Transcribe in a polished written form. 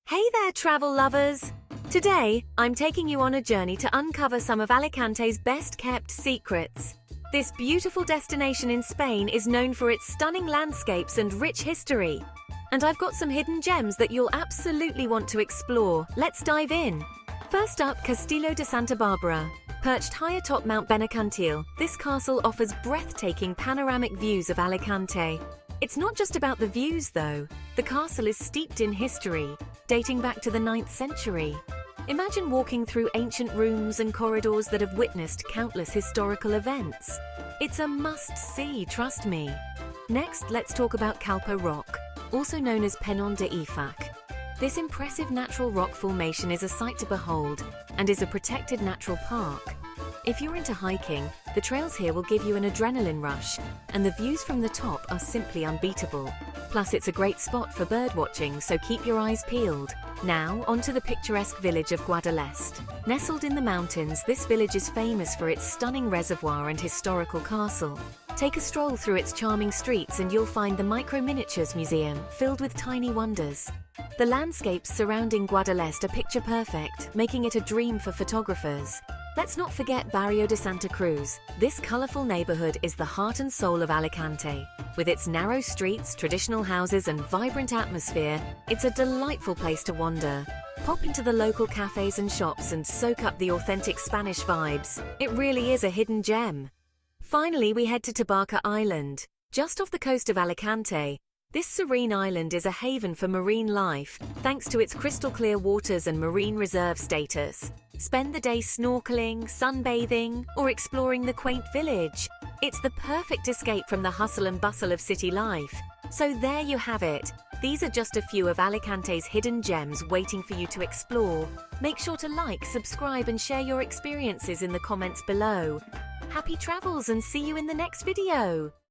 Hey there, travel lovers! Today, I'm taking you on a journey to uncover some of Alicante's best-kept secrets. This beautiful destination in Spain is known for its stunning landscapes and rich history. And I've got some hidden gems that you'll absolutely want to explore. Let's dive in. First up, Castillo de Santa Bárbara. Perched high atop Mount Benacantil, this castle offers breathtaking panoramic views of Alicante. It's not just about the views, though. The castle is steeped in history, dating back to the 9th century. Imagine walking through ancient rooms and corridors that have witnessed countless historical events. It's a must-see, trust me. Next, let's talk about Calpe Rock, also known as Peñón de Ifach. This impressive natural rock formation is a sight to behold and is a protected natural park. If you're into hiking, the trails here will give you an adrenaline rush, and the views from the top are simply unbeatable. Plus, it's a great spot for birdwatching, so keep your eyes peeled. Now, onto the picturesque village of Guadalest. Nestled in the mountains, this village is famous for its stunning reservoir and historical castle. Take a stroll through its charming streets and you'll find the Micro Miniatures Museum, filled with tiny wonders. The landscapes surrounding Guadalest are picture-perfect, making it a dream for photographers. Let's not forget Barrio de Santa Cruz. This colourful neighbourhood is the heart and soul of Alicante. With its narrow streets, traditional houses and vibrant atmosphere, it's a delightful place to wander. Pop into the local cafes and shops and soak up the authentic Spanish vibes. It really is a hidden gem. Finally, we head to Tabarca Island. Just off the coast of Alicante, this serene island is a haven for marine life, thanks to its crystal-clear waters and marine reserve status. Spend the day snorkeling, sunbathing, or exploring the quaint village. It's the perfect escape from the hustle and bustle of city life. So there you have it. These are just a few of Alicante's hidden gems waiting for you to explore. Make sure to like, subscribe, and share your experiences in the comments below. Happy travels and see you in the next video!